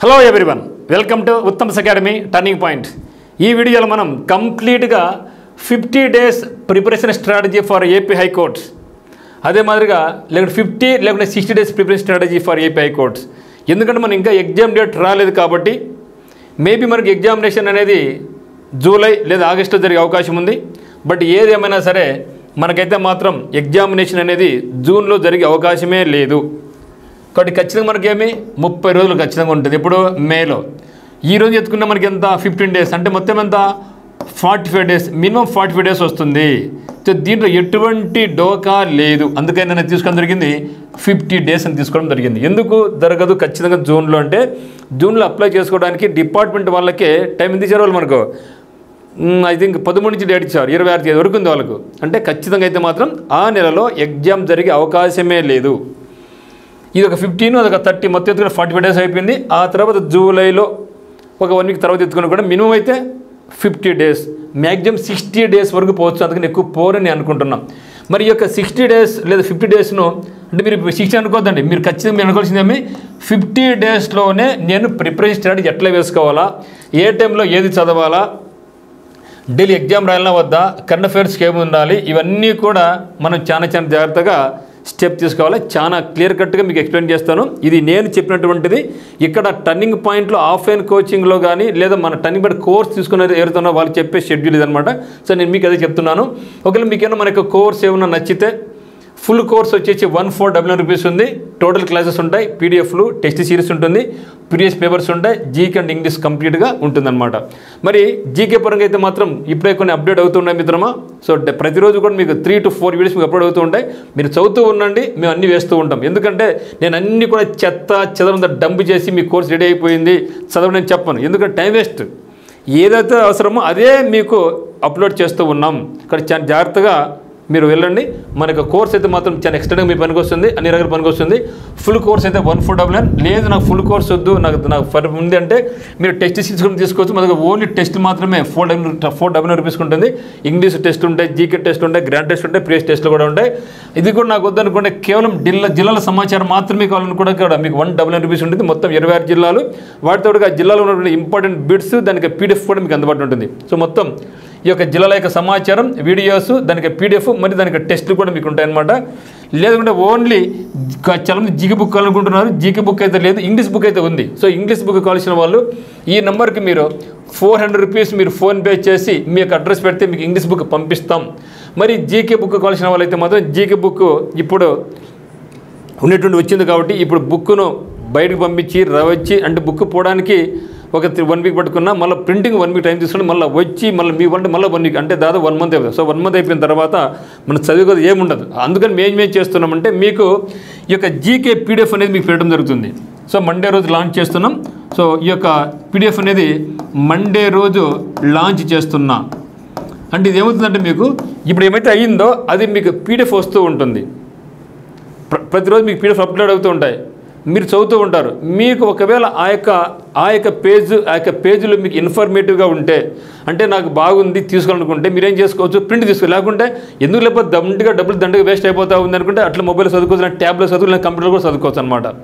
Hello everyone, welcome to Uttam's academy turning point. ఈ వీడియోలో మనం కంప్లీట్గా 50 days preparation strategy for AP high courts, అదే మాదిరిగా లేకుంటే 50 లేకుంటే 60 days preparation strategy for AP high courts. ఎందుకంటే మనం ఇంకా ఎగ్జామ్ డేట్ రాలేదు కాబట్టి మేబీ మనకి ఎగ్జామినేషన్ అనేది జూలై లేదా ఆగస్టులో జరిగే అవకాశం ఉంది. బట్ ఏది ఏమైనా సరే మనకైతే మాత్రం ఎగ్జామినేషన్ అనేది జూన్లో జరిగే అవకాశమే లేదు. కాబట్టి ఖచ్చితంగా మనకేమి 30 రోజులు ఖచ్చితంగా ఉంటుంది. ఇప్పుడు మేలో ఈరోజు ఎత్తుకున్న మనకి ఎంత 15 days అంటే మొత్తం ఎంత 45 days, మినిమం 45 days వస్తుంది. సో దీంట్లో ఎటువంటి డోకా లేదు. అందుకని నేను తీసుకోవడం జరిగింది 50 days అని తీసుకోవడం జరిగింది. ఎందుకు జరగదు ఖచ్చితంగా జూన్లో అంటే జూన్లో అప్లై చేసుకోవడానికి డిపార్ట్మెంట్ వాళ్ళకే టైం ఎంత ఇచ్చారు వాళ్ళు మనకు, ఐ థింక్ 13 నుంచి డేట్ ఇచ్చారు, 26 వరకు ఉంది వాళ్ళకు. అంటే ఖచ్చితంగా అయితే మాత్రం ఆ నెలలో ఎగ్జామ్ జరిగే అవకాశమే లేదు. ఇది ఒక 15, అదొక 30, మొత్తం ఎత్తుకుని 45 days అయిపోయింది. ఆ తర్వాత జూలైలో ఒక 1 week తర్వాత ఎత్తుకుని కూడా మినిమం అయితే 50 days, మ్యాక్సిమం 60 days వరకు పోవచ్చు. అందుకని ఎక్కువ పోరని అనుకుంటున్నాం. మరి ఈ యొక్క 60 days లేదా 50 daysను అంటే మీరు 60 అనుకోవద్దండి, మీరు ఖచ్చితంగా మీరు అనుకోవాల్సిందేమి 50 daysలోనే నేను ప్రిపరేషన్ స్ట్రాటజీ ఎట్లా వేసుకోవాలా, ఏ టైంలో ఏది చదవాలా, డైలీ ఎగ్జామ్ రాయాలన్నా వద్దా, కరెంట్ అఫైర్స్కి ఏమి ఉండాలి, ఇవన్నీ కూడా మనం చాలా జాగ్రత్తగా స్టెప్ తీసుకోవాలి. చాలా క్లియర్ కట్గా మీకు ఎక్స్ప్లెయిన్ చేస్తాను. ఇది నేను చెప్పినటువంటిది ఇక్కడ టర్నింగ్ పాయింట్లో ఆఫ్లైన్ కోచింగ్లో కానీ లేదా మన టర్నింగ్ పాయింట్ కోర్స్ తీసుకునే ఎవరుతున్నా వాళ్ళు చెప్పే షెడ్యూల్ ఇదనమాట. సో నేను మీకు అదే చెప్తున్నాను. ఒకవేళ మీకేమో మనకు కోర్స్ ఏమన్నా నచ్చితే ఫుల్ కోర్స్ వచ్చేసి 1499 రూపీస్ ఉంది. టోటల్ క్లాసెస్ ఉంటాయి, పీడిఎఫ్లు, టెస్ట్ సిరీస్ ఉంటుంది, ప్రీవియస్ పేపర్స్ ఉంటాయి, జీకే అండ్ ఇంగ్లీష్ కంప్లీట్గా ఉంటుందన్నమాట. మరి జీకే పరంగా అయితే మాత్రం ఇప్పుడే కొన్ని అప్డేట్ అవుతున్నాయి మిత్రమా. సో ప్రతిరోజు కూడా మీకు 3 to 4 వీడియోస్ మీకు అప్లోడ్ అవుతూ ఉంటాయి. మీరు చదువుతూ ఉండండి, మేము అన్నీ వేస్తూ ఉంటాం. ఎందుకంటే నేను అన్నీ కూడా చెదరంతా డంప్ చేసి మీ కోర్స్ రెడీ అయిపోయింది చదవడం నేను చెప్పను. ఎందుకంటే టైం వేస్ట్. ఏదైతే అవసరమో అదే మీకు అప్లోడ్ చేస్తూ ఉన్నాం. ఇక్కడ చాలా జాగ్రత్తగా మీరు వెళ్ళండి. మనకు కోర్స్ అయితే మాత్రం చాలా ఎక్స్టెండ్గా మీ పనికి వస్తుంది, అన్ని రకాల పనికి వస్తుంది. ఫుల్ కోర్స్ అయితే 1499. లేదు నాకు ఫుల్ కోర్స్ వద్దు, నాకు ఫర్ ఉంది అంటే మీరు టెస్ట్ తీసుకొని తీసుకోవచ్చు. మనకు ఓన్లీ టెస్ట్ మాత్రమే 499 రూపీస్ ఉంటుంది. ఇంగ్లీష్ టెస్ట్ ఉంటాయి, జీకే టెస్ట్ ఉంటాయి, గ్రాండ్ టెస్ట్ ఉంటాయి, ప్రీవియస్ టెస్ట్లు కూడా ఉంటాయి. ఇది కూడా నాకు వద్దనుకుంటే కేవలం జిల్లాల సమాచారం మాత్రమే కావాలనుకుంటే కూడా మీకు 199 రూపీస్ ఉంటుంది. మొత్తం 26 జిల్లాలు, వాటితో ఆ జిల్లాలో ఉన్నటువంటి ఇంపార్టెంట్ బిట్స్, దానికి పీడిఎఫ్ కూడా మీకు అందుబాటులో ఉంటుంది. సో మొత్తం ఈ యొక్క జిల్లాల యొక్క సమాచారం, వీడియోస్, దానికి పీడిఎఫ్, మరి దానికి టెస్ట్లు కూడా మీకు ఉంటాయన్నమాట. లేదంటే ఓన్లీ చాలామంది జీకే బుక్ కావాలనుకుంటున్నారు. జీకే బుక్ అయితే లేదు, ఇంగ్లీష్ బుక్ అయితే ఉంది. సో ఇంగ్లీష్ బుక్ కావాల్సిన వాళ్ళు ఈ నెంబర్కి మీరు 400 రూపీస్ మీరు ఫోన్పే చేసి మీ యొక్క అడ్రస్ పెడితే మీకు ఇంగ్లీష్ బుక్ పంపిస్తాం. మరి జీకే బుక్ కావాల్సిన వాళ్ళైతే మాత్రం జీకే బుక్ ఇప్పుడు ఉన్నటువంటి వచ్చింది కాబట్టి ఇప్పుడు బుక్ను బయటకు పంపించి వచ్చి అంటే బుక్ పోవడానికి ఒక 1 week పట్టుకున్నా, మళ్ళీ ప్రింటింగ్ 1 week టైం తీసుకుని మళ్ళీ వచ్చి మళ్ళీ మీ వంట మళ్ళీ 1 week అంటే దాదాపు 1 month అయిపోతుంది. సో 1 month అయిపోయిన తర్వాత మనం చదివేది ఏముండదు. అందుకని మేము చేస్తున్నామంటే మీకు ఈ యొక్క జీకే పీడిఎఫ్ అనేది మీకు పెట్టడం జరుగుతుంది. సో మండే రోజు లాంచ్ చేస్తున్నాం. సో ఈ యొక్క పీడిఎఫ్ అనేది మండే రోజు లాంచ్ చేస్తున్నా. అంటే ఇది ఏమవుతుందంటే మీకు ఇప్పుడు ఏమైతే అయ్యిందో అది మీకు పీడిఎఫ్ వస్తూ ఉంటుంది. ప్రతిరోజు మీకు పీడిఎఫ్ అప్లోడ్ అవుతూ ఉంటాయి, మీరు చదువుతూ ఉంటారు. మీకు ఒకవేళ ఆ యొక్క పేజీలో మీకు ఇన్ఫర్మేటివ్గా ఉంటే అంటే నాకు బాగుంది తీసుకోవాలనుకుంటే మీరేం చేసుకోవచ్చు, ప్రింట్ తీసుకో. లేకుంటే ఎందుకు లేకపోతే డబ్బులు దండగా వేస్ట్ అయిపోతా ఉంది అనుకుంటే అట్లా మొబైల్ చదువుకోవచ్చు, ట్యాబ్లో చదువుకోవచ్చు, కంప్యూటర్ కూడా చదువుకోవచ్చు అనమాట.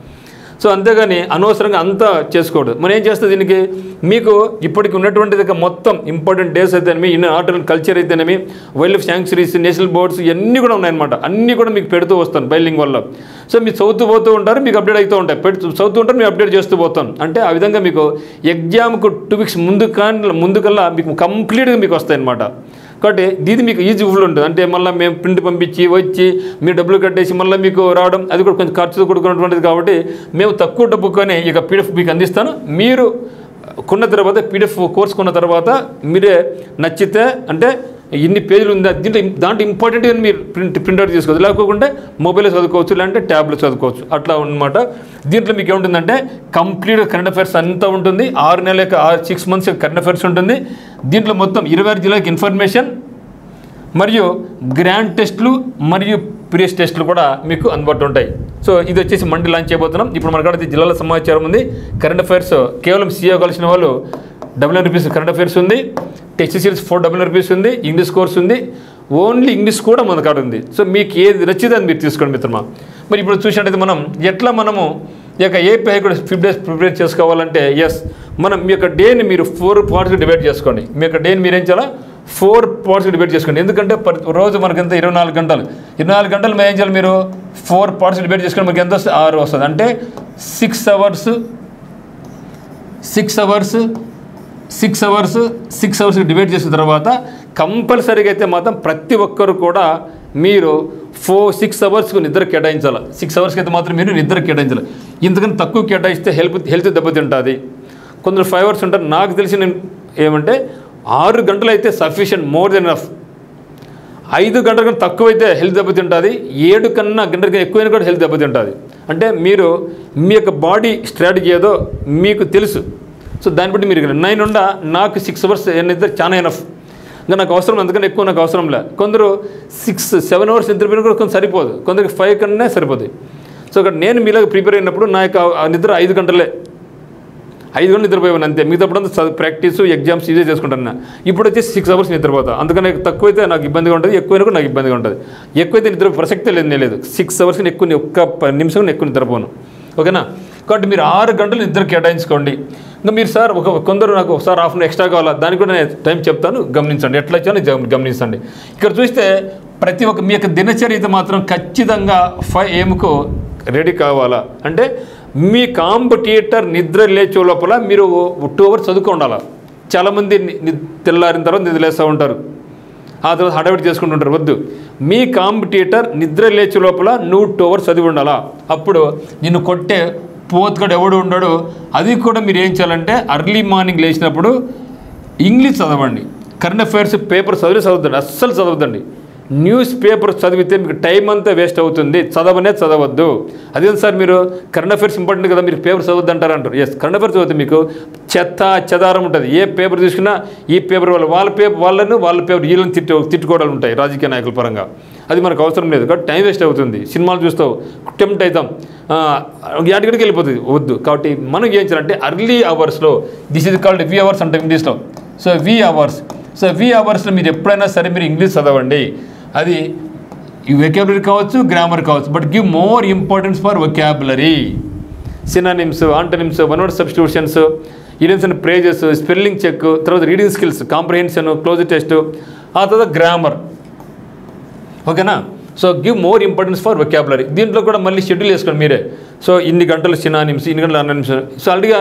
సో అంతేగాని అనవసరంగా అంతా చేసుకోవద్దు. మనం ఏం చేస్తుంది దీనికి మీకు ఇప్పటికి ఉన్నటువంటిది మొత్తం ఇంపార్టెంట్ డేస్ అయితేనేమి, ఇండియన్ ఆర్ట్ అండ్ కల్చర్ అయితేనేమి, wild life sanctuaries, national boards ఇవన్నీ కూడా ఉన్నాయన్నమాట. అన్నీ కూడా మీకు పెడుతూ వస్తాను బైలింగ్ వల్ల. సో మీరు చదువుతూ పోతూ ఉంటారు, మీకు అప్డేట్ అవుతూ ఉంటాయి, చదువుతూ ఉంటారు, మీరు అప్డేట్ చేస్తూ పోతాం. అంటే ఆ విధంగా మీకు ఎగ్జామ్కు 2 weeks ముందుకల్లా మీకు కంప్లీట్గా మీకు వస్తాయన్నమాట. కాబట్టి ఇది మీకు ఈజీఫుల్ ఉంటుంది. అంటే మళ్ళీ మేము ప్రింట్ పంపించి వచ్చి మీరు డబ్బులు కట్టేసి మళ్ళీ మీకు రావడం అది కూడా కొంచెం ఖర్చుతో కూడుకున్నటువంటిది. కాబట్టి మేము తక్కువ డబ్బుకొని ఇక పీడిఎఫ్ మీకు అందిస్తాను. మీరు కొన్న తర్వాత పీడిఎఫ్ కోర్స్ కొన్న తర్వాత మీరే నచ్చితే అంటే ఇన్ని పేజీలు ఉందా దాంట్లో ఇంపార్టెంట్గా మీరు ప్రింట్అవుట్ తీసుకోవచ్చు. లేకపోతే మొబైల్లో చదువుకోవచ్చు, లేదంటే ట్యాబ్లో చదువుకోవచ్చు. అట్లా అనమాట. దీంట్లో మీకు ఏముంటుందంటే కంప్లీట్గా కరెంట్ అఫైర్స్ అంతా ఉంటుంది. 6 నెలల 6 months కరెంట్ అఫైర్స్ ఉంటుంది. దీంట్లో మొత్తం 26 జిల్లాలకు ఇన్ఫర్మేషన్ మరియు గ్రాండ్ టెస్టులు మరియు ప్రీవియస్ టెస్టులు కూడా మీకు అందుబాటులో ఉంటాయి. సో ఇది వచ్చేసి మండే లాంచ్ చేయబోతున్నాం. ఇప్పుడు మనకాడ జిల్లాల సమాచారం ఉంది. కరెంట్ అఫైర్స్ కేవలం సీఏ కావాల్సిన వాళ్ళు 99 రూపీస్ కరెంట్ అఫైర్స్ ఉంది. టెస్ట్ సిరీస్ 499 రూపీస్ ఉంది. ఇంగ్లీష్ కోర్స్ ఉంది. ఓన్లీ ఇంగ్లీష్ కూడా మన కాడ ఉంది. సో మీకు ఏది నచ్చితే అది మీరు తీసుకోండి మిత్రమా. మరి ఇప్పుడు చూసినట్టయితే మనం ఎట్లా మనము ఈ యొక్క ఏపీ హైకోర్టు 50 days ప్రిపేర్ చేసుకోవాలంటే మనం మీ యొక్క డేని మీరు 4 partsగా డివైడ్ చేసుకోండి. మీ యొక్క డేని మీరు ఏం చేయాలా 4 partsగా డివైడ్ చేసుకోండి. ఎందుకంటే రోజు మనకి ఎంత 24 గంటలు. 24 గంటలు మేము ఏం చేయాలి, మీరు 4 parts డివైడ్ చేసుకొని మనకి ఎంత వస్తుంది 6 వస్తుంది. అంటే 6 hours డివైడ్ చేసిన తర్వాత కంపల్సరీగా అయితే మాత్రం ప్రతి ఒక్కరు కూడా మీరు 6 hours నిద్ర కేటాయించాలి. 6 hours అయితే మాత్రం మీరు నిద్ర కేటాయించాలి. ఇంతకని తక్కువ కేటాయిస్తే హెల్త్ దెబ్బతింటుంది. కొందరు 5 hours ఉంటారు. నాకు తెలిసిన ఏమంటే 6 గంటలు అయితే సఫిషియంట్, మోర్ దెన్ ఎనఫ్. 5 గంటల కన్నా తక్కువ అయితే హెల్త్ దెబ్బతింటుంది. 7 కన్నా గంటల కన్నా ఎక్కువైనా కూడా హెల్త్ దెబ్బతింటుంది. అంటే మీరు మీ యొక్క బాడీ స్ట్రాటజీ ఏదో మీకు తెలుసు. సో దాన్ని బట్టి మీరు 9 ఉండా నాకు 6 hours నిద్ర చాలా ఎనఫ్, ఇంకా నాకు అవసరం, అందుకని ఎక్కువ నాకు అవసరం లే. కొందరు 6-7 hours నిద్రపోయినా కూడా కొంచెం సరిపోదు, కొందరికి 5 కన్నా సరిపోతుంది. సో ఇక్కడ నేను మీలాగా ప్రిపేర్ అయినప్పుడు నా యొక్క నిద్ర 5 గంటలే, 5 గంటలు నిద్రపోయాను అంతే. మిగతాప్పుడు ప్రాక్టీస్ ఎగ్జామ్స్ ఇదే చేసుకుంటాను. ఇప్పుడు వచ్చేసి 6 hours నిద్రపోతా. అందుకని తక్కువైతే నాకు ఇబ్బందిగా ఉంటుంది, ఎక్కువైనా కూడా నాకు ఇబ్బందిగా ఉంటుంది. ఎక్కువైతే నిద్ర ప్రసక్తే లేదు. 6 hours ఎక్కువ, ఒక్క నిమిషం ఎక్కువ నిద్రపోను. ఓకేనా? కాబట్టి మీరు 6 గంటలు నిద్ర కేటాయించుకోండి. ఇంకా మీరు సార్ కొందరు నాకు ఒకసారి హాఫ్ అన్ ఎక్స్ట్రా కావాలా, దానికి కూడా నేను టైం చెప్తాను, గమనించండి. ఎట్లా వచ్చానో గమనించండి. ఇక్కడ చూస్తే ప్రతి ఒక్క మీ యొక్క దినచర్య అయితే మాత్రం ఖచ్చితంగా 5 AM రెడీ కావాలా. అంటే మీ కాంపిటీటర్ నిద్ర లేచే లోపల మీరు 2 hours చదువుకో ఉండాలా. చాలామంది తెల్లారిన తర్వాత నిద్ర లేస్తూ ఉంటారు, ఆ తర్వాత హడావిడి చేసుకుంటుంటారు. వద్దు, మీ కాంపిటీటర్ నిద్ర లేచే లోపల నువ్వు 2 hours చదివి ఉండాలా. అప్పుడు నిన్ను కొట్టే పోతుగాడు ఎవడు ఉండడు. అది కూడా మీరు ఏం చేయాలంటే అర్లీ మార్నింగ్ లేచినప్పుడు ఇంగ్లీష్ చదవండి. కరెంట్ అఫైర్స్ పేపర్ చదవద్దండి, అస్సలు చదవద్దండి. న్యూస్ పేపర్ చదివితే మీకు టైం అంతా వేస్ట్ అవుతుంది. చదవద్దు. అదే సార్ మీరు కరెంట్ అఫైర్స్ ఇంపార్టెంట్ కదా, మీరు పేపర్ చదవద్దు అంటారు. కరెంట్ అఫైర్స్ చదివితే మీకు చెదారం ఉంటుంది. ఏ పేపర్ తీసుకున్నా ఈ పేపర్ వాళ్ళ పేపర్ వీళ్ళని తిట్టుకోవడాలు ఉంటాయి రాజకీయ నాయకుల పరంగా. అది మనకు అవసరం లేదు కాబట్టి టైం వేస్ట్ అవుతుంది. సినిమాలు చూస్తావు, టెంప్ట్ అవుతాం, యాటికడికి వెళ్ళిపోతుంది. వద్దు. కాబట్టి మనం ఏం చేయాలంటే అర్లీ అవర్స్లో, this is called wee hours అంటే ఇంగ్లీష్లో. సో వి అవర్స్లో మీరు ఎప్పుడైనా సరే మీరు ఇంగ్లీష్ చదవండి. అది వెకాబులరీ కావచ్చు, గ్రామర్ కావచ్చు, but give more importance for vocabulary. Synonyms, antonyms, one word substitutions, idioms and phrases, spelling check, తర్వాత reading skills, comprehension, cloze test, ఆ తర్వాత గ్రామర్. ఓకేనా? So give more importance for vocabulary. దీంట్లో కూడా మళ్ళీ షెడ్యూల్ వేసుకోండి మీరే. సో ఇన్ని గంటలు సినానిమ్స్, ఇన్ని గంటలు ఆంటనిమ్స్. సో ఆల్రెడీగా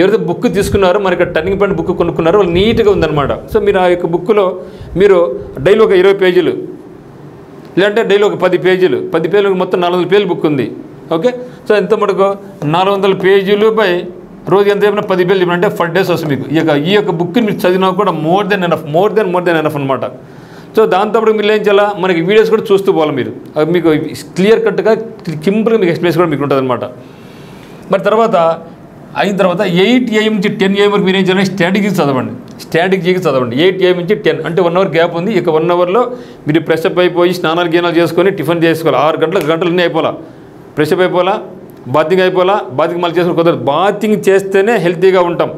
ఎవరైతే బుక్ తీసుకున్నారో, మరి ఇక్కడ టర్నింగ్ పాయింట్ బుక్ కొనుక్కున్నారో వాళ్ళు నీట్గా ఉందన్నమాట. సో మీరు ఆ యొక్క బుక్లో మీరు డైలీ ఒక 20 పేజీలు, లేదంటే డైలీ ఒక 10 పేజీలు, 10 పేజీలు మొత్తం 400 పేజీలు బుక్ ఉంది. ఓకే? సో ఎంత మటుకు 400 పేజీలు బై రోజు ఎంత చెప్పినా 10 పేజీలు చెప్పినంటే 4 days వస్తుంది మీకు. ఈ యొక్క బుక్ని మీరు చదివినా కూడా మోర్ దెన్ ఎనఫ్ అనమాట. సో దాంతో మీరు ఏం చేయాలా, మనకి వీడియోస్ కూడా చూస్తూ పోవాలి మీరు. మీకు క్లియర్ కట్గా సింపుల్గా మీకు ఎక్స్ప్లెయిన్స్ కూడా మీకు ఉంటుంది అనమాట. మరి తర్వాత అయిన తర్వాత 8 AM నుంచి 10 AM వరకు మీరు ఏం చేయాలి, స్ట్రాటజీకి చదవండి. 8 AM నుంచి 10 అంటే 1 hour గ్యాప్ ఉంది. ఇక 1 hourలో మీరు ఫ్రెష్ అప్ అయిపోయి స్నానాలు గీనాలు చేసుకొని టిఫిన్ చేసుకోవాలి. 6 గంటలు అన్నీ అయిపోవాలా. ఫ్రెష్ అప్ అయిపోవాలా, బాతింగ్ అయిపోవాలా. బాతింగ్ మళ్ళీ చేసుకుని కుదరదు. బాతింగ్ చేస్తేనే హెల్తీగా ఉంటాం,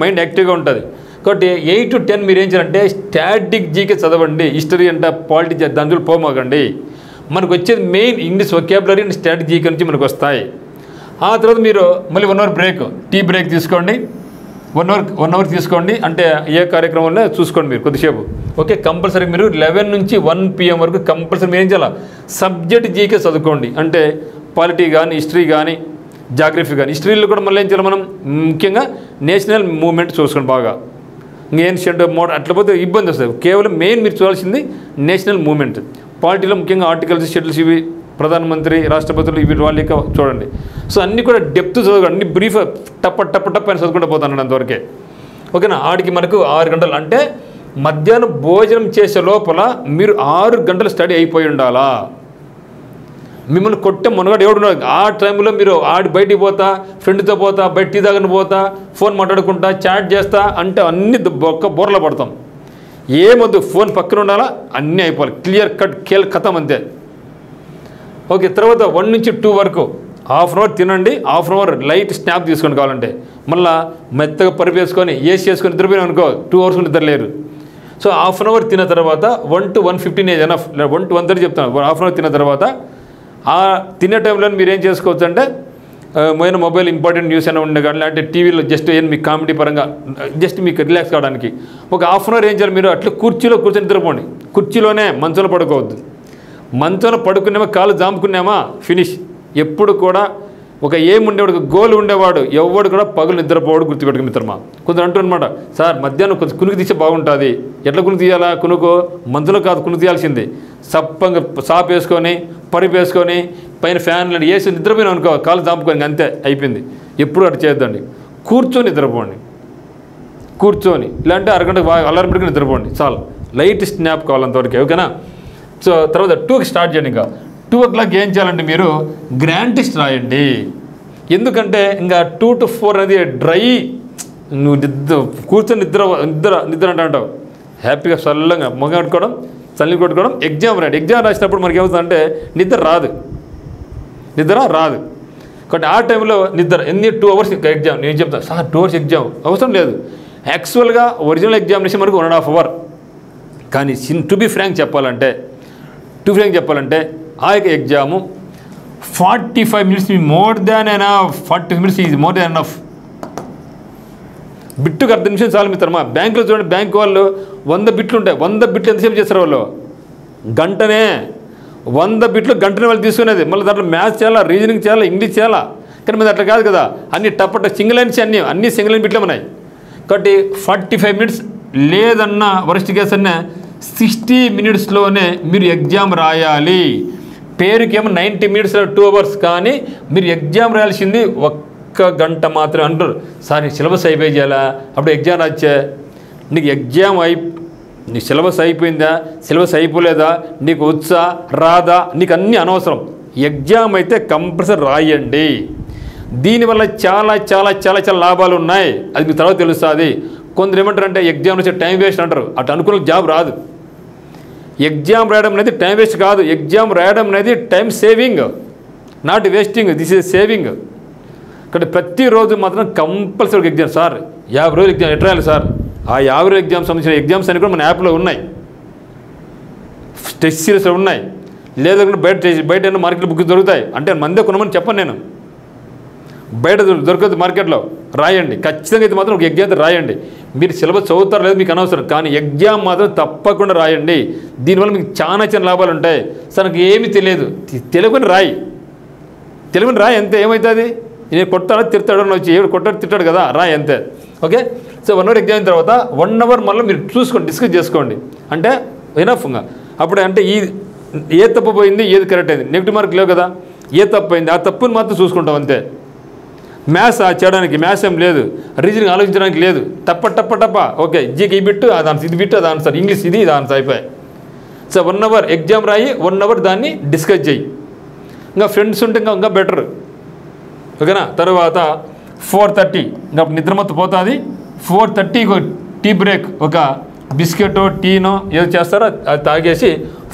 మైండ్ యాక్టివ్గా ఉంటుంది. కాబట్టి 8 to 10 మీరు ఏం చేయాలంటే స్ట్రాటజీకి చదవండి. హిస్టరీ అంటే పాలిటిక్స్ దాంట్లో పోమాకండి. మనకు వచ్చేది main English vocabulary and strategy నుంచి మనకు వస్తాయి. ఆ తర్వాత మీరు మళ్ళీ 1 hour బ్రేక్, టీ బ్రేక్ తీసుకోండి. 1 hour తీసుకోండి. అంటే ఏ కార్యక్రమంలో చూసుకోండి మీరు కొద్దిసేపు. ఓకే? కంపల్సరీ మీరు 11 నుంచి 1 PM వరకు కంపల్సరీ మీరు ఏం చేయాలి, సబ్జెక్ట్ జీకే చదువుకోండి. అంటే పాలిటీ కానీ, హిస్టరీ కానీ, జాగ్రఫీ కానీ. హిస్టరీలో కూడా మళ్ళీ ఏం చేయాలి, మనం ముఖ్యంగా నేషనల్ మూవ్మెంట్ చూసుకోండి బాగా. ఏన్షియంట్ మోడల్ అట్లా పోతే ఇబ్బంది వస్తుంది. కేవలం మెయిన్ మీరు చూడాల్సింది నేషనల్ మూవ్మెంట్. పాలిటీలో ముఖ్యంగా ఆర్టికల్స్, షెడ్యూల్స్, ఇవి ప్రధానమంత్రి, రాష్ట్రపతులు, ఇవి వాళ్ళు చూడండి. సో అన్నీ కూడా డెప్త్ చదవండి. అన్ని బ్రీఫ్ టప్ అని చదువుకుంటూ పోతాను అంతవరకే. ఓకేనా? ఆడికి మనకు 6 గంటలు అంటే మధ్యాహ్నం భోజనం చేసే లోపల మీరు 6 గంటలు స్టడీ అయిపోయి ఉండాలా. మిమ్మల్ని కొట్టే మునగాడు ఎవడున్నాడు ఆ టైంలో మీరు బయటికి పోతా, ఫ్రెండ్తో పోతా, బయట టీ తాగని పోతా, ఫోన్ మాట్లాడుకుంటా, చాట్ చేస్తా అంటే అన్ని బోర్లో పడతాం. ఏమొద్దు, ఫోన్ పక్కన ఉండాలా, అన్నీ అయిపోవాలి. క్లియర్ కట్ కథం అంతే. ఓకే? తర్వాత 1 నుంచి 2 వరకు ½ hour తినండి. ½ hour లైట్ స్నాప్ తీసుకోండి కావాలంటే. మళ్ళీ మెత్తగా పరిపు వేసుకొని ఏసీ వేసుకొని నిద్రపోయినా అనుకో 2 hours నిద్రలేరు. సో ½ hour తిన్న తర్వాత 1 to 1:15 ఏజ్ ఎనఫ్. 1 to 1:30 చెప్తాను. ½ hour తిన్న తర్వాత ఆ తినే టైంలో మీరు ఏం చేసుకోవచ్చు అంటే మైన మొబైల్ ఇంపార్టెంట్ న్యూస్ అయినా ఉండే కానీ లేదంటే టీవీలో జస్ట్ ఏం మీకు కామెడీ పరంగా జస్ట్ మీకు రిలాక్స్ కావడానికి ఒక హాఫ్ అన్ అవర్ ఏం చేయాలి, మీరు అట్లా కుర్చీలో కూర్చొని నిద్రపోండి. కుర్చీలోనే, మంచంలో పడుకోవద్దు. మంచంలో పడుకున్నామా, కాలు జాముకున్నామా, ఫినిష్. ఎప్పుడు కూడా ఒక ఏం ఉండేవాడు, ఒక గోల్ ఉండేవాడు ఎవడు కూడా పగులు నిద్రపోవాడు. గుర్తుపెట్టుకు మిత్రమా. కొందరు అంటూ అనమాట, సార్ మధ్యాహ్నం కొంచెం కునుకు తీస్తే బాగుంటుంది. ఎట్లా కునుకు తీయాలా? కునుకు మందులో కాదు, కునుకు తీయాల్సింది సప్పంగా సాప్ వేసుకొని పరిపు వేసుకొని పైన ఫ్యాన్లు వేసి నిద్రపోయినా అనుకో, కాలు జాంపుకొని అంతే అయిపోయింది. ఎప్పుడు అటు చేయొద్దండి. కూర్చొని నిద్రపోండి. కూర్చొని ఇలాంటి అరగంట అలారం పెట్టుకుని నిద్రపోండి చాలు. లైట్ స్నాప్ కావాలంతవరకు, ఓకేనా? సో తర్వాత 2కి స్టార్ట్ చేయండి. ఇంకా 2 o'clock ఏం చేయాలంటే మీరు గ్రాండ్ టెస్ట్ రాయండి. ఎందుకంటే ఇంకా 2 to 4 అనేది డ్రై, నువ్వు కూర్చొని నిద్ర అంటావు. హ్యాపీగా చల్లగా మొగ కట్టుకోవడం, చల్లి కొట్టుకోవడం, ఎగ్జామ్ రాయండి. ఎగ్జామ్ రాసినప్పుడు మనకి ఏమవుతుందంటే నిద్ర రాదు. కాబట్టి ఆ టైంలో నిద్ర 2 hours ఎగ్జామ్. నేను చెప్తాను సార్ 2 hours ఎగ్జామ్ అవసరం లేదు. యాక్చువల్గా ఒరిజినల్ ఎగ్జామినేషన్ మనకు 1.5 hour. కానీ టు బి ఫ్రాంక్ చెప్పాలంటే ఆ యొక్క exam 45 minutes more than enough. 40 minutes is more than enough. బిట్టుకు 10 నిమిషం చాలు మిత్రమా. బ్యాంకులో చూడండి, బ్యాంక్ వాళ్ళు 100 బిట్లు ఉంటాయి. 100 బిట్లు ఎంతసేపు చేస్తారు వాళ్ళు? గంటనే. 100 బిట్లు గంటనే వాళ్ళు తీసుకునేది. మళ్ళీ దాంట్లో మ్యాథ్స్ చేయాలా, రీజనింగ్ చేయాలా, ఇంగ్లీష్ చేయాలా. కానీ మీద అట్లా కాదు కదా, అన్ని టప్పట సింగిల్ లైన్స్ అన్ని సింగిల్ లైన్ బిట్లే ఉన్నాయి. కాబట్టి 45 minutes లేదన్నా వరస్ట్ కేసు అన్నా 60 minutesలోనే మీరు ఎగ్జామ్ రాయాలి. పేరుకేమో 90 minutes 2 hours, కానీ మీరు ఎగ్జామ్ రాయాల్సింది 1 గంట మాత్రమే. అంటారు సార్ నీ సిలబస్ అయిపోయి చేయాలా, అప్పుడు ఎగ్జామ్ రాచ్చే. నీకు ఎగ్జామ్ నీ సిలబస్ అయిపోయిందా, సిలబస్ అయిపోలేదా, నీకు వచ్చా రాదా, నీకు అన్నీ అనవసరం. ఎగ్జామ్ అయితే కంపల్సరీ రాయండి. దీనివల్ల చాలా చాలా చాలా చాలా లాభాలు ఉన్నాయి. అది మీకు తర్వాత తెలుస్తుంది. కొందరు ఏమంటారంటే ఎగ్జామ్ వచ్చే టైం వేస్ట్ అంటారు. అటు అనుకున్న జాబ్ రాదు. ఎగ్జామ్ రాయడం అనేది టైం వేస్ట్ కాదు. ఎగ్జామ్ రాయడం అనేది time saving, not wasting. This is saving. కాబట్టి ప్రతిరోజు మాత్రం కంపల్సరీ ఎగ్జామ్. సార్ 50 రోజులు ఎగ్జామ్ ఎట్లా రాయాలి సార్? ఆ 50 రోజులు ఎగ్జామ్ సంబంధించిన ఎగ్జామ్స్ అన్ని కూడా మన యాప్లో ఉన్నాయి, టెస్ట్ సిరీస్లో ఉన్నాయి. లేదంటే బయట మార్కెట్లో బుక్ దొరుకుతాయి. అంటే మందే కొనమని చెప్పను నేను, బయట దొరకదు మార్కెట్లో. రాయండి ఖచ్చితంగా. అయితే మాత్రం ఒక ఎగ్జామ్ రాయండి. మీరు సిలబస్ చదువుతారో లేదు మీకు అనవసరం, కానీ ఎగ్జామ్ మాత్రం తప్పకుండా రాయండి. దీనివల్ల మీకు చాలా చిన్న లాభాలు ఉంటాయి. సార్ నాకు ఏమీ తెలియదు, తెలుగుని రాయి అంతే. ఏమవుతుంది? నేను కొట్టాడో తిడతాడో వచ్చి ఎవడు కొట్టాడు తిట్టాడు కదా, రాయి అంతే. ఓకే. సో 1 hour ఎగ్జామ్ అయిన తర్వాత 1 hour మళ్ళీ మీరు చూసుకోండి, డిస్కస్ చేసుకోండి. అంటే ఎనఫ్గా అప్పుడు అంటే ఏ తప్పు పోయింది, ఏది కరెక్ట్ అయింది. నెగిటివ్ మార్క్ లేవు కదా, ఏ తప్పు అయింది ఆ తప్పుని మాత్రం చూసుకుంటాం అంతే. మ్యాథ్స్ చేయడానికి మ్యాథ్స్ ఏం లేదు, రీజనింగ్ ఆలోచించడానికి లేదు. టప్ప ఓకే. జీకి ఈ బిట్టు అది ఆన్సర్, ఇది బిట్టు అది ఆన్సర్, ఇంగ్లీష్ ఇది ఆన్సర్ అయిపోయాయి. సో 1 hour ఎగ్జామ్ రాయి, 1 hour దాన్ని డిస్కస్ చేయి. ఇంకా ఫ్రెండ్స్ ఉంటే ఇంకా బెటర్, ఓకేనా. తర్వాత 4:30 ఇంకా నిద్రమత్తు పోతుంది. 4:30 టీ బ్రేక్, ఒక బిస్కెటో టీనో ఏదో చేస్తారో అది తాగేసి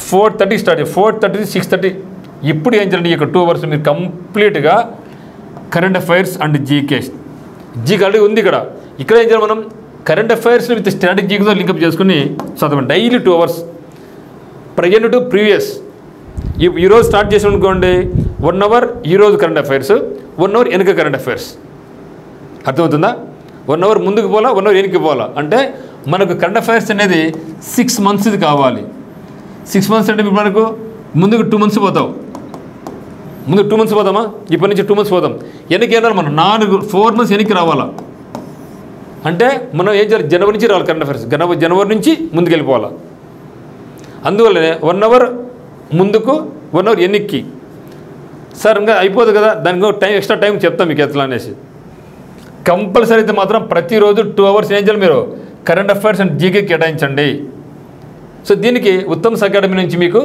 4:30 స్టార్ట్. 4:30 to 6:30 ఇప్పుడు ఏం చేయండి? ఇక 2 hours మీరు కంప్లీట్గా current affairs and GK already ఉంది ఇక్కడ ఏం చేయాలి మనం? కరెంట్ అఫైర్స్ విత్ స్ట్రాటజీతో లింకప్ చేసుకుని చదవండి daily 2 hours present to previous. ఈరోజు స్టార్ట్ చేసి అనుకోండి 1 hour ఈరోజు కరెంట్ అఫైర్స్, 1 hour వెనుక కరెంట్ అఫైర్స్. అర్థమవుతుందా? 1 hour ముందుకు పోవాలా, 1 hour వెనక్కి పోవాలా. అంటే మనకు కరెంట్ అఫైర్స్ అనేది 6 months కావాలి. 6 months అంటే మనకు ముందుకు 2 months పోతావు. ముందుకు 2 months పోదామా? ఇప్పటి నుంచి 2 months పోదాం. వెనక్కి వెళ్ళాలి మనం 4 months వెనక్కి రావాలా. అంటే మనం ఏం చేయాలి? జనవరి నుంచి రావాలి కరెంట్ అఫైర్స్. జనవరి నుంచి ముందుకు వెళ్ళిపోవాలా. అందువల్లనే 1 hour ముందుకు, 1 hour వెనక్కి. సార్ ఇంకా అయిపోదు కదా, దానికి ఎక్స్ట్రా టైం చెప్తాం మీకు ఎట్లా అనేసి. కంపల్సరీ అయితే మాత్రం ప్రతిరోజు 2 hours ఏం చేయాలి? మీరు కరెంట్ అఫైర్స్ అండ్ జీకే కేటాయించండి. సో దీనికి ఉత్తమ్ అకాడమీ నుంచి మీకు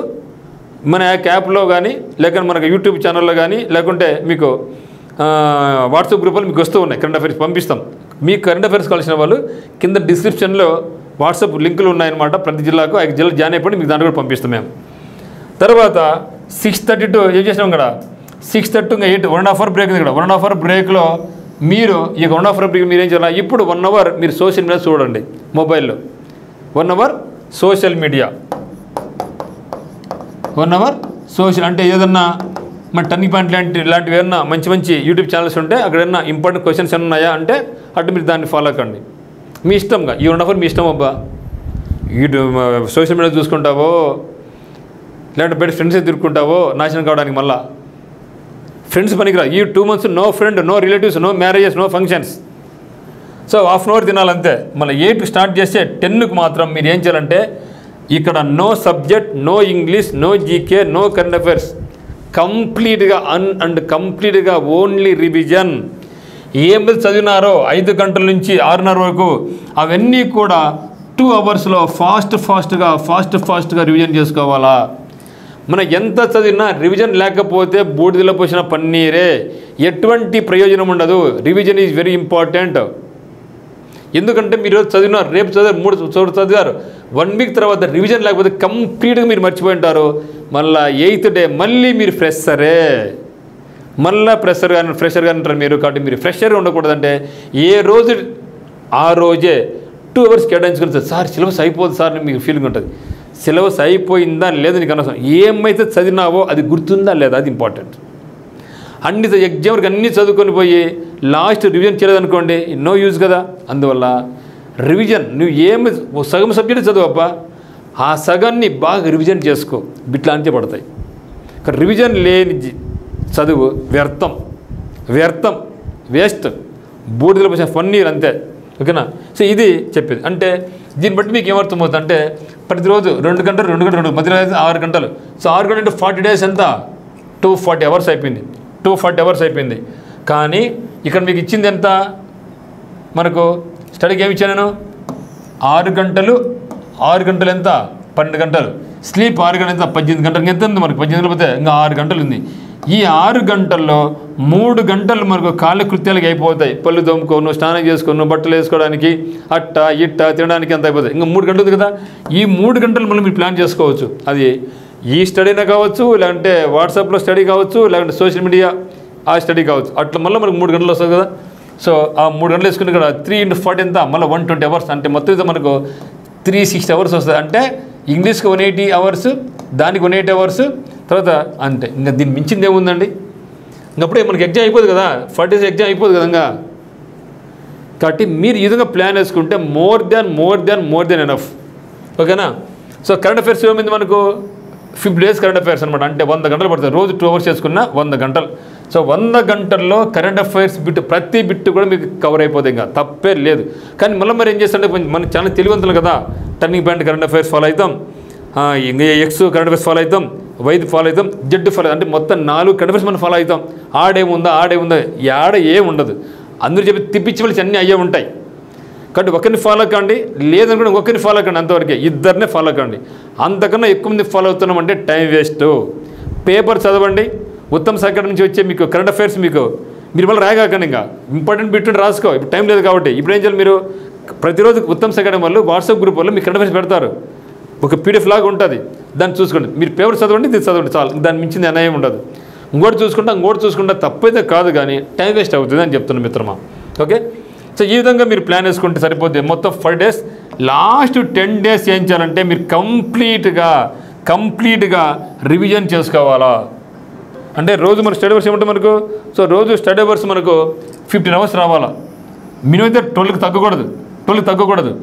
మన యాప్లో కానీ, లేక మనకు యూట్యూబ్ ఛానల్లో కానీ, లేకుంటే మీకు వాట్సాప్ గ్రూపులో మీకు వస్తూ ఉన్నాయి. కరెంట్ అఫైర్స్ పంపిస్తాం. మీకు కరెంట్ అఫైర్స్ కావాల్సిన వాళ్ళు కింద డిస్క్రిప్షన్లో వాట్సాప్ లింకులు ఉన్నాయన్నమాట. ప్రతి జిల్లాకు ఆ జిల్లా జాయిన్ అయిపోయి మీకు దాంట్లో కూడా పంపిస్తాం మేము. తర్వాత 6:30 to ఏం చేసినాం ఇక్కడ? 6:30 to 8 1.5 hour బ్రేక్ ఉంది ఇక్కడ. 1.5 hour బ్రేక్లో మీరు ఈ 1.5 hour బ్రేక్ మీరు ఏం చేయాలి? ఇప్పుడు 1 hour మీరు సోషల్ మీడియా చూడండి మొబైల్లో. 1 hour social media, 1 hour social అంటే ఏదన్నా మన టర్నింగ్ పాయింట్ ఇలాంటివి ఏమన్నా మంచి యూట్యూబ్ ఛానల్స్ ఉంటే అక్కడ ఏమన్నా ఇంపార్టెంట్ క్వశ్చన్స్ ఏమన్నా ఉన్నాయా అంటే అటు మీరు దాన్ని ఫాలో కండి. మీ ఇష్టంగా ఈ 1.5 అవర్ మీ ఇష్టం అబ్బా. యూట్యూబ్ సోషల్ మీడియా చూసుకుంటావో లేదంటే బయట ఫ్రెండ్స్ తిరుగుకుంటావో నాశనం కావడానికి. మళ్ళీ ఫ్రెండ్స్ పనికిరా. ఈ 2 months no friend, no relatives, no marriages, no functions. So ½ hour తినాలంతే. మళ్ళీ 8కి స్టార్ట్ చేస్తే 10కి మాత్రం మీరు ఏం చేయాలంటే ఇక్కడ no subject, no English, no GK, no current affairs, కంప్లీట్గా కంప్లీట్గా ఓన్లీ రివిజన్. ఏమి చదివినారో 5 గంటల నుంచి 6:30 వరకు అవన్నీ కూడా 2 అవర్స్లో ఫాస్ట్గా రివిజన్ చేసుకోవాలా. మనం ఎంత చదివినా రివిజన్ లేకపోతే బూడిదలో పోసిన పన్నీరే, ఎటువంటి ప్రయోజనం ఉండదు. Revision is very important. ఎందుకంటే మీరు చదివినారు, రేపు చదివారు, 3 చోట్ల చదివారు, 1 వీక్ తర్వాత రివిజన్ లేకపోతే కంప్లీట్గా మీరు మర్చిపోయి ఉంటారు. మళ్ళీ 8th డే మళ్ళీ మీరు ఫ్రెషరే, మళ్ళీ ఫ్రెషర్గా అంటారు మీరు. కాబట్టి మీరు ఫ్రెషర్గా ఉండకూడదంటే ఏ రోజు ఆ రోజే 2 అవర్స్ కేటాయించుకుని సార్ సిలబస్ అయిపోదు సార్ మీకు ఫీలింగ్ ఉంటుంది. సిలబస్ అయిపోయిందా లేదు నీకు అనవసరం. ఏమైతే చదివినావో అది గుర్తుందా లేదా, అది ఇంపార్టెంట్. అన్ని ఎగ్జామ్కి అన్నీ చదువుకొని పోయి లాస్ట్ రివిజన్ చేయలేదనుకోండి, నో యూజ్ కదా. అందువల్ల రివిజన్ నువ్వు ఏమి సగం సబ్జెక్ట్ చదువబ్బా, ఆ సగాన్ని బాగా రివిజన్ చేసుకో, బిట్లా అంతే పడతాయి. రివిజన్ లేని చదువు వ్యర్థం, వేస్ట్, బూడిదలో పోసిన పన్నీర్ అంతే. ఓకేనా. సో ఇది చెప్పేది. అంటే దీన్ని బట్టి మీకు ఏమర్థమవుతుంది అంటే ప్రతిరోజు 2 గంటలు మధ్యలో 6 గంటలు. సో 6 గంటలు 40 days ఎంత 240 hours అయిపోయింది. 240 hours అయిపోయింది. కానీ ఇక్కడ మీకు ఇచ్చింది ఎంత, మనకు స్టడీకి ఏమి ఇచ్చాను నేను 6 గంటలు ఎంత 12 గంటలు, స్లీప్ 6 గంటలు ఎంత 18 గంటలు. ఎంత ఉంది మనకు 18 గంటలు పోతే ఇంకా 6 గంటలు ఉంది. ఈ 6 గంటల్లో 3 గంటలు మనకు కాళ్ళ కృత్యాలకి అయిపోతాయి. పళ్ళు తోముకోను, స్నానం చేసుకోను, బట్టలు వేసుకోవడానికి, అట్ట ఇట్ట తినడానికి అంత అయిపోతాయి. ఇంకా 3 గంటలు ఉంది కదా. ఈ 3 గంటలు మళ్ళీ మీరు ప్లాన్ చేసుకోవచ్చు. అది ఈ స్టడీనే కావచ్చు, లేదంటే వాట్సాప్లో స్టడీ కావచ్చు, లేదంటే సోషల్ మీడియా ఆ స్టడీ కావచ్చు. అట్లా మళ్ళీ మనకు 3 గంటలు వస్తుంది కదా. సో ఆ 3 గంటలు వేసుకుని ఇక్కడ 3 × 40 ఎంత మళ్ళీ 120 hours. అంటే మొత్తం అయితే మనకు 360 hours వస్తుంది. అంటే ఇంగ్లీష్కి 180 hours, దానికి 180 hours, తర్వాత అంతే. ఇంకా దీన్ని మించింది ఏముందండి. ఇంకప్పుడే మనకి ఎగ్జామ్ అయిపోదు కదా, 40 days ఎగ్జామ్ అయిపోదు కదా. ఇంకా కాబట్టి మీరు ఈ విధంగా ప్లాన్ వేసుకుంటే మోర్ దెన్ ఎనఫ్. ఓకేనా. సో కరెంట్ అఫైర్స్ ఏమైంది మనకు 50 days కరెంట్ అఫైర్స్ అనమాట. అంటే 100 గంటలు పడుతుంది. రోజు 2 hours చేసుకున్న 100 గంటలు. సో 100 గంటల్లో కరెంట్ అఫైర్స్ ప్రతి బిట్టు కూడా మీకు కవర్ అయిపోతుంది. ఇంకా తప్పే లేదు. కానీ మళ్ళీ ఏం చేస్తుంటే మనం చాలా తెలివంతులు కదా. Turning point current affairs follow అవుతాం, ఇంకా ఎక్స్ కరెంట్ అఫైర్స్ ఫాలో అవుతాం, వైద్ ఫాలో అవుతాం, జెడ్ ఫాలో, అంటే మొత్తం 4 కరెంట్ అఫైర్స్ మనం ఫాలో అవుతాం. ఆడేముందా ఆడ ఏం ఉండదు. అందరూ చెప్పి తిప్పించి మళ్ళీ అన్నీ అయ్యే ఉంటాయి. కాబట్టి ఒకరిని ఫాలో కండి, లేదనుకుంటే ఒకరిని ఫాలో కండి, అంతవరకే. ఇద్దరినే ఫాలో కండి. అంతకన్నా ఎక్కువ మంది ఫాలో అవుతున్నామంటే టైం వేస్ట్. పేపర్ చదవండి. ఉత్తమ్ అకాడమీ నుంచి వచ్చే మీకు కరెంట్ అఫైర్స్ మీరు మళ్ళీ రాయగాకండి. ఇంకా ఇంపార్టెంట్ బిట్ రాసుకో. ఇప్పుడు టైం లేదు కాబట్టి ఇప్పుడు ఏం చేయాలి, మీరు ప్రతిరోజు ఉత్తమ్ అకాడమీ వాళ్ళు వాట్సాప్ గ్రూప్ వాళ్ళు మీకు కరెంట్ అఫైర్స్ పెడతారు. ఒక PDF లాగా ఉంటుంది, దాన్ని చూసుకోండి. మీరు పేపర్ చదవండి, ఇది చదవండి చాలు. దాని మించింది అన్యాయం ఉండదు. ఇంకోటి చూసుకుంటా తప్పైతే కాదు, కానీ టైం వేస్ట్ అవుతుంది అని చెప్తున్నాను మిత్రమా. ఓకే. సో ఈ విధంగా మీరు ప్లాన్ వేసుకుంటే సరిపోతుంది. మొత్తం 5 days. లాస్ట్ 10 days ఏం చేయాలంటే మీరు కంప్లీట్గా రివిజన్ చేసుకోవాలా. అంటే రోజు మన స్టడీ అవర్స్ ఏమంటే మనకు, సో రోజు స్టడీ అవర్స్ మనకు 15 hours రావాలా. మినిమం అయితే 12కి తగ్గకూడదు.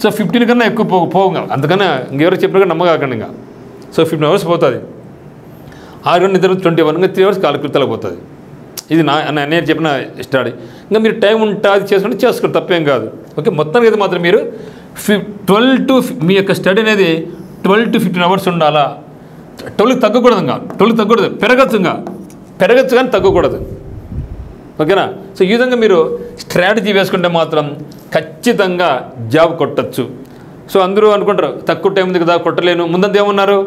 సో 15 కన్నా ఎక్కువ పోగా, అంతకన్నా ఇంకెవరు చెప్పినా నమ్మకాకండి. ఇంకా సో 15 hours పోతుంది. 6 గంటల నిద్ర 21, ఇంకా 3 hours కాలకృత్యాలకు పోతుంది. ఇది నేను చెప్పిన స్టడీ. ఇంకా మీరు టైం ఉంటుంది చేసుకోండి, తప్పేం కాదు. ఓకే. మొత్తానికి అయితే మాత్రం మీరు 12 to మీ యొక్క స్టడీ అనేది 12 to 15 hours ఉండాలా. 12కి తగ్గకూడదు. ఇంకా 12కి తగ్గకూడదు, పెరగచ్చు కానీ తగ్గకూడదు. ఓకేనా. సో ఈ విధంగా మీరు స్ట్రాటజీ వేసుకుంటే మాత్రం ఖచ్చితంగా జాబ్ కొట్టచ్చు. సో అందరూ అనుకుంటారు తక్కువ టైం ఉంది కదా కొట్టలేను. ముందంతా ఏమన్నారు,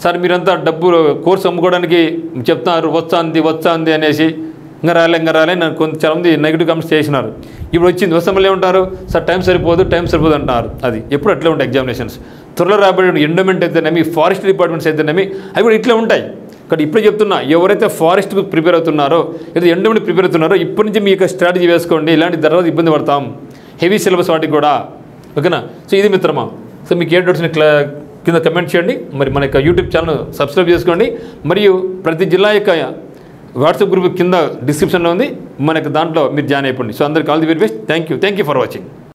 సార్ మీరంతా డబ్బులు కోర్సు అమ్ముకోవడానికి చెప్తున్నారు, వచ్చాంది అనేసి ఇంకా రాలే నన్ను కొంతమంది నెగిటివ్ కామెంట్స్ చేసినారు. ఇప్పుడు వచ్చింది వస్తామని ఏమంటారు, సార్ టైం సరిపోదు అంటారు. అది ఎప్పుడు అట్లే ఉంటాయి ఎగ్జామినేషన్స్. త్వరలో రాబోయే ఎండోమెంట్ అయితేనేమి, ఫారెస్ట్ డిపార్ట్మెంట్స్ అయితేనేమి అవి కూడా ఇట్లా ఉంటాయి. కాబట్టి ఇప్పుడే చెప్తున్నా, ఎవరైతే ఫారెస్ట్కు ప్రిపేర్ అవుతున్నారో లేదా ఎండోమెంట్ ప్రిపేర్ అవుతున్నారో ఇప్పటి నుంచి మీ యొక్క స్ట్రాటజీ వేసుకోండి. ఇలాంటి తర్వాత ఇబ్బంది పడతాం, హెవీ సిలబస్ వాటికి కూడా. ఓకేనా. సో ఇది మిత్రమా. సో మీకు ఏ డౌట్స్ని కింద కమెంట్ చేయండి. మరి మన యొక్క యూట్యూబ్ ఛానల్ సబ్స్క్రైబ్ చేసుకోండి. మరియు ప్రతి జిల్లా యొక్క వాట్సాప్ గ్రూప్ కింద డిస్క్రిప్షన్లో ఉంది, మనకు దాంట్లో మీరు జాయిన్ అయిపోండి. సో అందరికి all the very best. Thank you for watching.